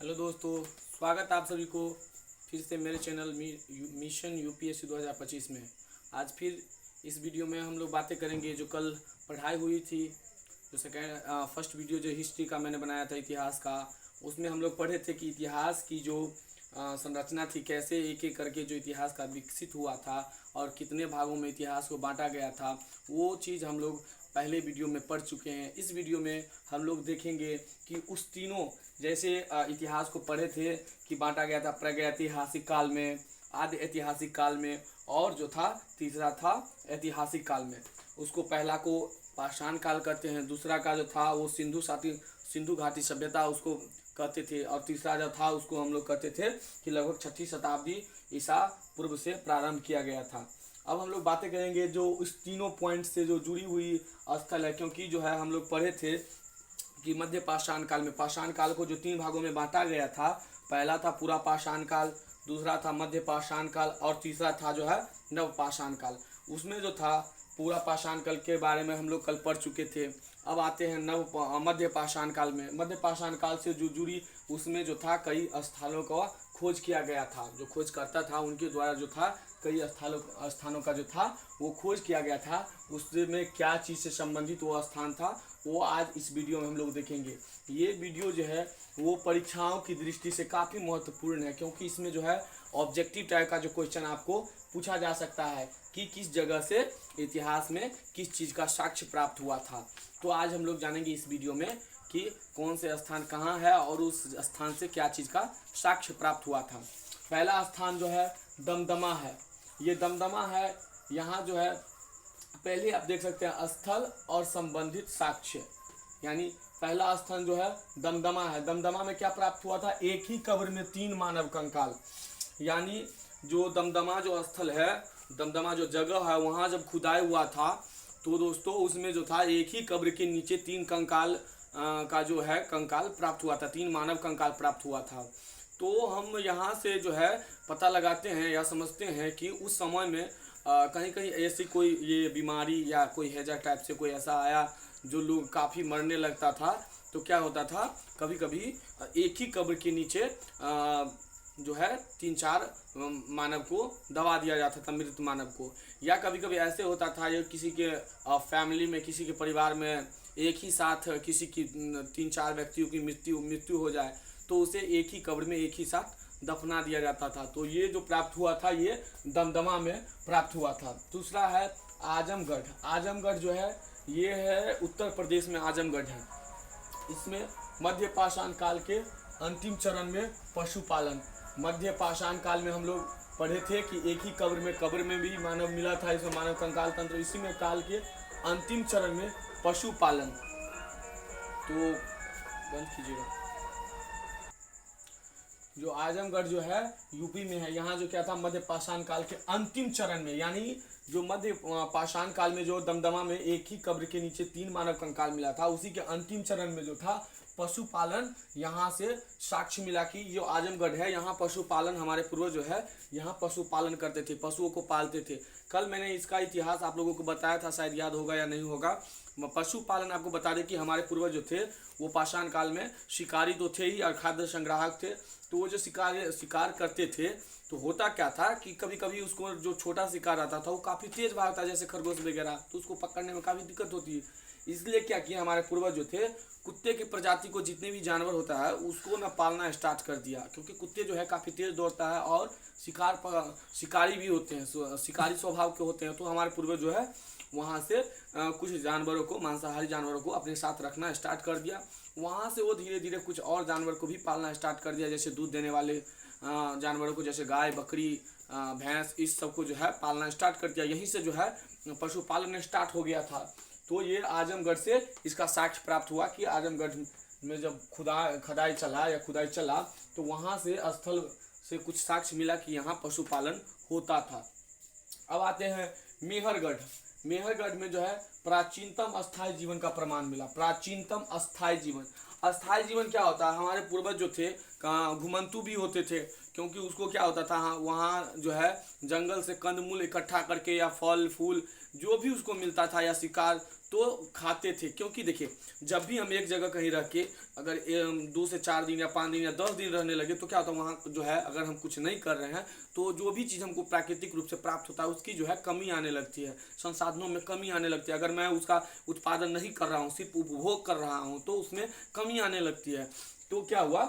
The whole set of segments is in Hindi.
हेलो दोस्तों, स्वागत है आप सभी को फिर से मेरे चैनल मिशन यूपीएससी 2025 में। आज फिर इस वीडियो में हम लोग बातें करेंगे जो कल पढ़ाई हुई थी। जो फर्स्ट वीडियो जो हिस्ट्री का मैंने बनाया था, इतिहास का, उसमें हम लोग पढ़े थे कि इतिहास की जो संरचना थी, कैसे एक एक करके जो इतिहास का विकसित हुआ था और कितने भागों में इतिहास को बांटा गया था, वो चीज़ हम लोग पहले वीडियो में पढ़ चुके हैं। इस वीडियो में हम लोग देखेंगे कि उस तीनों जैसे इतिहास को पढ़े थे कि बांटा गया था प्रागैतिहासिक काल में, आदि ऐतिहासिक काल में, और जो था तीसरा था ऐतिहासिक काल में। उसको पहला को पाषाण काल कहते हैं, दूसरा का जो था वो सिंधु घाटी सभ्यता उसको कहते थे, और तीसरा जो था उसको हम लोग कहते थे कि लगभग 6ठी शताब्दी ईसा पूर्व से प्रारंभ किया गया था। अब हम लोग बातें करेंगे जो इस तीनों पॉइंट से जो जुड़ी हुई स्थल है, क्योंकि जो है हम लोग पढ़े थे कि मध्य पाषाण काल में, पाषाण काल को जो 3 भागों में बांटा गया था, पहला था पूरा पाषाण काल, दूसरा था मध्य पाषाण काल, और तीसरा था जो है नव पाषाण काल। उसमें जो था पूरा पाषाण काल के बारे में हम लोग कल पढ़ चुके थे। अब आते हैं मध्य पाषाण काल में। मध्य पाषाण काल से जो जुड़ी, उसमें जो था कई स्थलों का खोज किया गया था। जो खोज करता था उनके द्वारा जो था कई स्थानों का जो था वो खोज किया गया था। उसमें क्या चीज़ से संबंधित वो स्थान था, वो आज इस वीडियो में हम लोग देखेंगे। ये वीडियो जो है वो परीक्षाओं की दृष्टि से काफ़ी महत्वपूर्ण है, क्योंकि इसमें जो है ऑब्जेक्टिव टाइप का जो क्वेश्चन आपको पूछा जा सकता है कि किस जगह से इतिहास में किस चीज़ का साक्ष्य प्राप्त हुआ था। तो आज हम लोग जानेंगे इस वीडियो में कि कौन से स्थान कहाँ है और उस स्थान से क्या चीज़ का साक्ष्य प्राप्त हुआ था। पहला स्थान जो है दमदमा है। ये दमदमा है, यहाँ जो है पहले आप देख सकते हैं स्थल और संबंधित साक्ष्य, यानी पहला स्थान जो है दमदमा है। दमदमा में क्या प्राप्त हुआ था? एक ही कब्र में 3 मानव कंकाल। यानी जो दमदमा जो स्थल है, दमदमा जो जगह है, वहाँ जब खुदाई हुआ था तो दोस्तों उसमें जो था एक ही कब्र के नीचे 3 कंकाल का जो है कंकाल प्राप्त हुआ था, 3 मानव कंकाल प्राप्त हुआ था। तो हम यहाँ से जो है पता लगाते हैं या समझते हैं कि उस समय में कहीं कहीं ऐसी कोई ये बीमारी या कोई हैजा टाइप से कोई ऐसा आया जो लोग काफ़ी मरने लगता था। तो क्या होता था, कभी कभी एक ही कब्र के नीचे जो है 3-4 मानव को दबा दिया जाता था, मृत मानव को। या कभी कभी ऐसे होता था ये किसी के फैमिली में, किसी के परिवार में एक ही साथ किसी की 3-4 व्यक्तियों की मृत्यु हो जाए तो उसे एक ही कब्र में एक ही साथ दफना दिया जाता था। तो ये जो प्राप्त हुआ था ये दमदमा में प्राप्त हुआ था। दूसरा है आजमगढ़। आजमगढ़ जो है ये है उत्तर प्रदेश में, आजमगढ़ है। इसमें मध्य पाषाण काल के अंतिम चरण में पशुपालन, मध्य पाषाण काल में हम लोग पढ़े थे कि एक ही कब्र में भी मानव मिला था, इसमें मानव कंकाल तंत्र। इसी में काल के अंतिम चरण में पशुपालन। तो बंद कीजिएगा। जो आजमगढ़ जो है यूपी में है, यहाँ जो क्या था मध्य पाषाण काल के अंतिम चरण में, यानी जो मध्य पाषाण काल में जो दमदमा में एक ही कब्र के नीचे 3 मानव कंकाल मिला था, उसी के अंतिम चरण में जो था पशुपालन, यहाँ से साक्ष्य मिला कि जो आजमगढ़ है यहाँ पशुपालन, हमारे पूर्वज जो है यहाँ पशुपालन करते थे, पशुओं को पालते थे। कल मैंने इसका इतिहास आप लोगों को बताया था, शायद याद होगा या नहीं होगा। पशुपालन आपको बता दें कि हमारे पूर्वज जो थे वो पाषाण काल में शिकारी तो थे ही और खाद्य संग्राहक थे। तो वो जो शिकार करते थे तो होता क्या था कि कभी कभी उसको जो छोटा शिकार आता था वो काफ़ी तेज भागता, जैसे खरगोश वगैरह, तो उसको पकड़ने में काफ़ी दिक्कत होती है। इसलिए क्या किया हमारे पूर्वज जो थे, कुत्ते की प्रजाति को जितने भी जानवर होता है उसको ना पालना स्टार्ट कर दिया, क्योंकि कुत्ते जो है काफ़ी तेज दौड़ता है और शिकारी भी होते हैं, शिकारी स्वभाव के होते हैं। तो हमारे पूर्वज जो है वहाँ से कुछ जानवरों को, मांसाहारी जानवरों को अपने साथ रखना स्टार्ट कर दिया। वहाँ से वो धीरे धीरे कुछ और जानवर को भी पालना स्टार्ट कर दिया, जैसे दूध देने वाले जानवरों को, जैसे गाय, बकरी, भैंस, इस सब को जो है पालना स्टार्ट कर दिया। यहीं से जो है पशुपालन स्टार्ट हो गया था। तो ये आजमगढ़ से इसका साक्ष्य प्राप्त हुआ कि आजमगढ़ में जब खुदाई चला तो वहाँ से स्थल से कुछ साक्ष्य मिला कि यहाँ पशुपालन होता था। अब आते हैं मेहरगढ़। मेहरगढ़ में जो है प्राचीनतम अस्थायी जीवन का प्रमाण मिला। प्राचीनतम अस्थायी जीवन, अस्थायी जीवन क्या होता है? हमारे पूर्वज जो थे घुमंतु भी होते थे, क्योंकि उसको क्या होता था, वहाँ जो है जंगल से कंदमूल इकट्ठा करके या फल फूल जो भी उसको मिलता था या शिकार, तो खाते थे। क्योंकि देखिए, जब भी हम एक जगह कहीं रह के अगर 2 से 4 दिन या 5 दिन या 10 दिन रहने लगे तो क्या होता है, वहाँ जो है अगर हम कुछ नहीं कर रहे हैं तो जो भी चीज़ हमको प्राकृतिक रूप से प्राप्त होता है उसकी जो है कमी आने लगती है, संसाधनों में कमी आने लगती है। अगर मैं उसका उत्पादन नहीं कर रहा हूँ, सिर्फ उपभोग कर रहा हूँ, तो उसमें कमी आने लगती है। तो क्या हुआ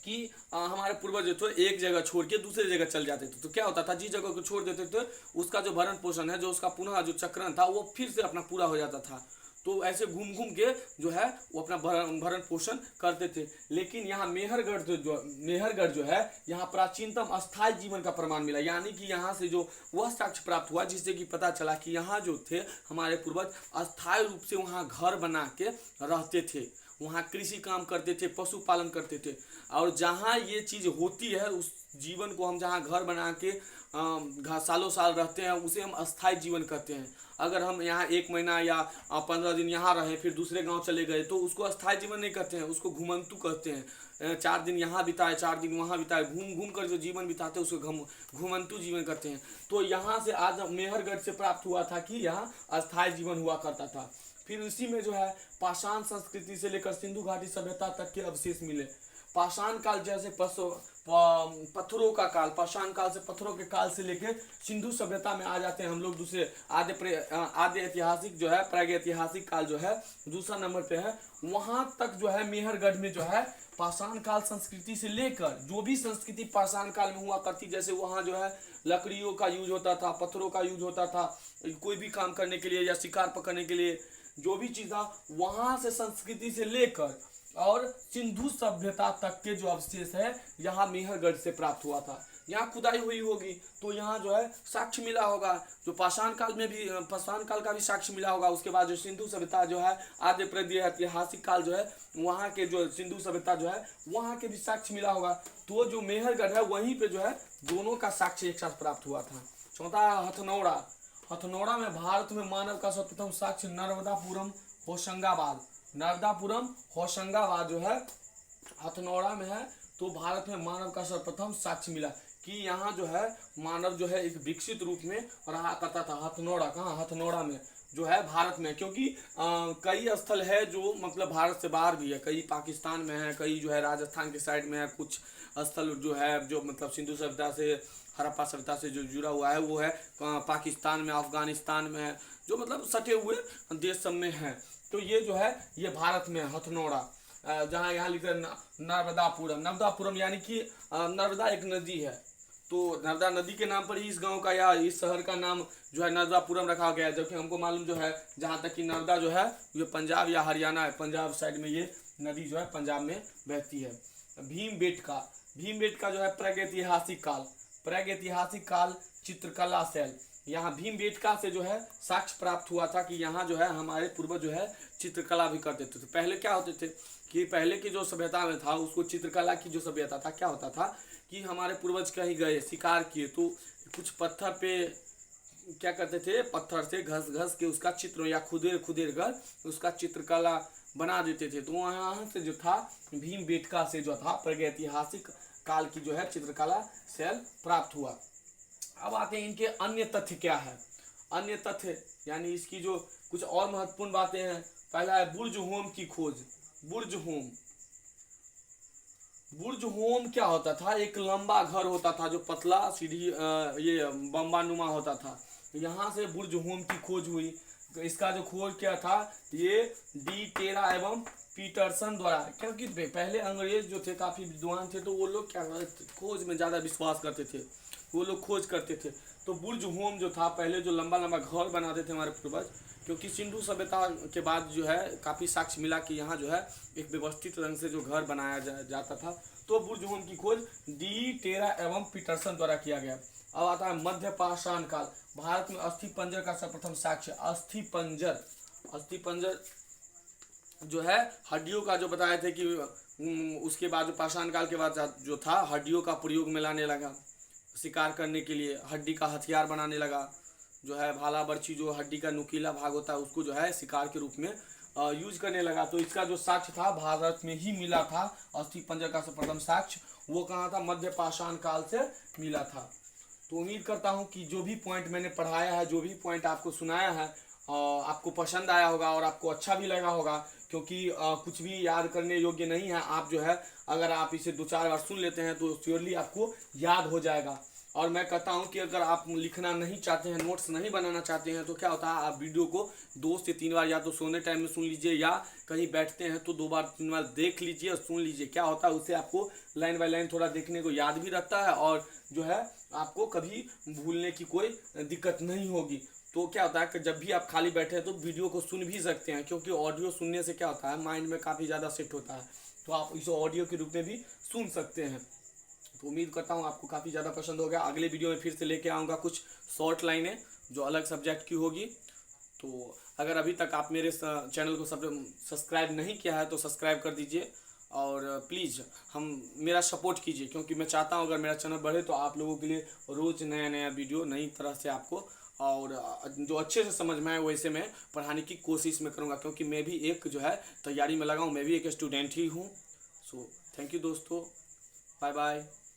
कि हमारे पूर्वज जो थे एक जगह छोड़ के दूसरी जगह चल जाते थे। तो क्या होता था, जिस जगह को छोड़ देते थे उसका जो भरण पोषण है, जो उसका पुनः जो चक्रण था, वो फिर से अपना पूरा हो जाता था। तो ऐसे घूम घूम के जो है वो अपना भरण पोषण करते थे। लेकिन यहाँ मेहरगढ़ जो है, यहाँ प्राचीनतम अस्थायी जीवन का प्रमाण मिला। यानी कि यहाँ से जो वह साक्ष्य प्राप्त हुआ जिससे कि पता चला कि यहाँ जो थे हमारे पूर्वज अस्थायी रूप से वहाँ घर बना के रहते थे, वहाँ कृषि काम करते थे, पशुपालन करते थे। और जहाँ ये चीज़ होती है, उस जीवन को हम जहाँ घर बना के सालों साल रहते हैं, उसे हम अस्थायी जीवन कहते हैं। अगर हम यहाँ 1 महीना या 15 दिन यहाँ रहे फिर दूसरे गांव चले गए तो उसको अस्थायी जीवन नहीं कहते हैं, उसको घुमंतु कहते हैं। 4 दिन यहाँ बिताए, 4 दिन वहाँ बिताए, घूम घूम कर जो जीवन बिताते हैं उसको घुमंतु जीवन कहते हैं। तो यहाँ से आज मेहरगढ़ से प्राप्त हुआ था कि यहाँ अस्थायी जीवन हुआ करता था। फिर उसी में जो है पाषाण संस्कृति से लेकर सिंधु घाटी सभ्यता तक के अवशेष मिले। पाषाण काल जैसे पत्थरों का काल, पाषाण काल से पत्थरों के काल से लेकर सिंधु सभ्यता में आ जाते हैं हम लोग। दूसरे आद्य ऐतिहासिक जो है, प्रागैतिहासिक काल जो है दूसरा नंबर पे है। वहां तक जो है मेहरगढ़ में जो है पाषाण काल संस्कृति से लेकर जो भी संस्कृति पाषाण काल में हुआ करती, जैसे वहाँ जो है लकड़ियों का यूज होता था, पत्थरों का यूज होता था, कोई भी काम करने के लिए या शिकार पकड़ने के लिए जो भी चीज़ था, वहाँ से संस्कृति से लेकर और सिंधु सभ्यता तक के जो अवशेष है यहाँ मेहरगढ़ से प्राप्त हुआ था। यहाँ खुदाई हुई होगी तो यहाँ जो है साक्ष्य मिला होगा, जो पाषाण काल में भी पाषाण काल का भी साक्ष्य मिला होगा। उसके बाद जो सिंधु सभ्यता जो है आद्य प्रागैतिहासिक काल जो है, वहाँ के जो सिंधु सभ्यता जो है वहाँ के भी साक्ष्य मिला होगा। तो जो मेहरगढ़ है वहीं पे जो है दोनों का साक्ष्य एक साथ प्राप्त हुआ था। चौथा हथनौड़ा। हथनौड़ा में भारत में मानव का सर्वप्रथम साक्ष्य नर्मदापुरम होशंगाबाद, नर्मदापुरम होशंगाबाद जो है हथनौड़ा में है। तो भारत में मानव का सर्वप्रथम साक्ष्य मिला कि यहाँ जो है मानव जो है एक विकसित रूप में रहा करता था। हथनौड़ा कहाँ, हथनौड़ा में जो है भारत में, क्योंकि कई स्थल है जो मतलब भारत से बाहर भी है, कई पाकिस्तान में है, कई जो है राजस्थान के साइड में है, कुछ स्थल जो है जो मतलब सिंधु सभ्यता से हड़प्पा सभ्यता से जो जुड़ा हुआ है वो है पाकिस्तान में, अफगानिस्तान में है, जो मतलब सटे हुए देश सब में है। तो ये जो है ये भारत में हथनौड़ा, जहाँ यहाँ लिखा नर्मदापुरम। नर्मदापुरम यानी कि नर्मदा एक नदी है, तो नर्मदा नदी के नाम पर ही इस गांव का या इस शहर का नाम जो है नर्मदापुरम रखा गया है। जबकि हमको मालूम जो है जहाँ तक कि नर्मदा जो है ये पंजाब या हरियाणा है, पंजाब साइड में ये नदी जो है पंजाब में बहती है। भीमबेटका जो है प्रागैतिहासिक काल, प्रागैतिहासिक काल चित्रकला शैल। यहाँ भीमबेटका से जो है साक्ष्य प्राप्त हुआ था कि यहाँ जो है हमारे पूर्वज जो है चित्रकला भी करते थे। तो पहले क्या होते थे कि पहले की जो सभ्यता में था उसको चित्रकला की जो सभ्यता था, क्या होता था कि हमारे पूर्वज कहीं गए शिकार किए तो कुछ पत्थर पे क्या करते थे, पत्थर से घस घस के उसका चित्र या खुदेर कर उसका चित्रकला बना देते थे। तो वहाँ से जो था भीमबेटका से जो था प्रागैतिहासिक काल की जो है चित्रकला शैल प्राप्त हुआ। अब आते हैं इनके अन्य तथ्य क्या है। अन्य तथ्य यानी इसकी जो कुछ और महत्वपूर्ण बातें हैं। पहला है बुर्ज होम की खोज। बुर्ज होम क्या होता था, एक लंबा घर होता था जो पतला सीढ़ी ये बम्बानुमा होता था। यहाँ से बुर्ज होम की खोज हुई। तो इसका जो खोज क्या था, ये डी टेरा एवं पीटरसन द्वारा, क्योंकि पहले अंग्रेज जो थे काफ़ी विद्वान थे तो वो लोग क्या खोज में ज़्यादा विश्वास करते थे, वो लोग खोज करते थे। तो बुर्ज होम जो था, पहले जो लंबा लंबा घर बनाते थे हमारे पूर्वज, क्योंकि सिंधु सभ्यता के बाद जो है काफ़ी साक्ष्य मिला कि यहाँ जो है एक व्यवस्थित रंग से जो घर बनाया जाता था। तो बुर्ज होम की खोज डी टेरा एवं पीटरसन द्वारा किया गया। अब आता है मध्य पाषाण काल। भारत में अस्थि पंजर का सर्वप्रथम साक्ष्य। अस्थि पंजर जो है हड्डियों का जो बताए थे कि उसके बाद जो पाषाण काल के बाद जो था हड्डियों का प्रयोग में लाने लगा, शिकार करने के लिए हड्डी का हथियार बनाने लगा। जो है भाला बर्छी जो हड्डी का नुकीला भाग होता है उसको जो है शिकार के रूप में यूज करने लगा। तो इसका जो साक्ष्य था भारत में ही मिला था। अस्थि पंजर का सर्वप्रथम साक्ष्य वो कहाँ था, मध्य पाषाण काल से मिला था। तो उम्मीद करता हूँ कि जो भी पॉइंट मैंने पढ़ाया है, जो भी पॉइंट आपको सुनाया है, आपको पसंद आया होगा और आपको अच्छा भी लगा होगा, क्योंकि कुछ भी याद करने योग्य नहीं है। आप जो है अगर आप इसे 2-4 बार सुन लेते हैं तो श्योरली आपको याद हो जाएगा। और मैं कहता हूं कि अगर आप लिखना नहीं चाहते हैं, नोट्स नहीं बनाना चाहते हैं, तो क्या होता है, आप वीडियो को 2 से 3 बार या तो सोने टाइम में सुन लीजिए, या कहीं बैठते हैं तो 2-3 बार देख लीजिए और सुन लीजिए। क्या होता है, उससे आपको लाइन बाय लाइन थोड़ा देखने को याद भी रहता है, और जो है आपको कभी भूलने की कोई दिक्कत नहीं होगी। तो क्या होता है कि जब भी आप खाली बैठे हैं तो वीडियो को सुन भी सकते हैं, क्योंकि ऑडियो सुनने से क्या होता है, माइंड में काफ़ी ज़्यादा सेट होता है। तो आप इसे ऑडियो के रूप में भी सुन सकते हैं। तो उम्मीद करता हूँ आपको काफ़ी ज़्यादा पसंद हो गया। अगले वीडियो में फिर से लेके आऊँगा कुछ शॉर्ट लाइनें जो अलग सब्जेक्ट की होगी। तो अगर अभी तक आप मेरे चैनल को सब्सक्राइब नहीं किया है तो सब्सक्राइब कर दीजिए, और प्लीज़ मेरा सपोर्ट कीजिए, क्योंकि मैं चाहता हूँ अगर मेरा चैनल बढ़े तो आप लोगों के लिए रोज़ नया नया वीडियो नई तरह से आपको, और जो अच्छे से समझ में आए वैसे मैं पढ़ाने की कोशिश में करूँगा, क्योंकि मैं भी एक जो है तैयारी में लगा हूँ, मैं भी एक स्टूडेंट ही हूँ। सो थैंक यू दोस्तों, बाय बाय।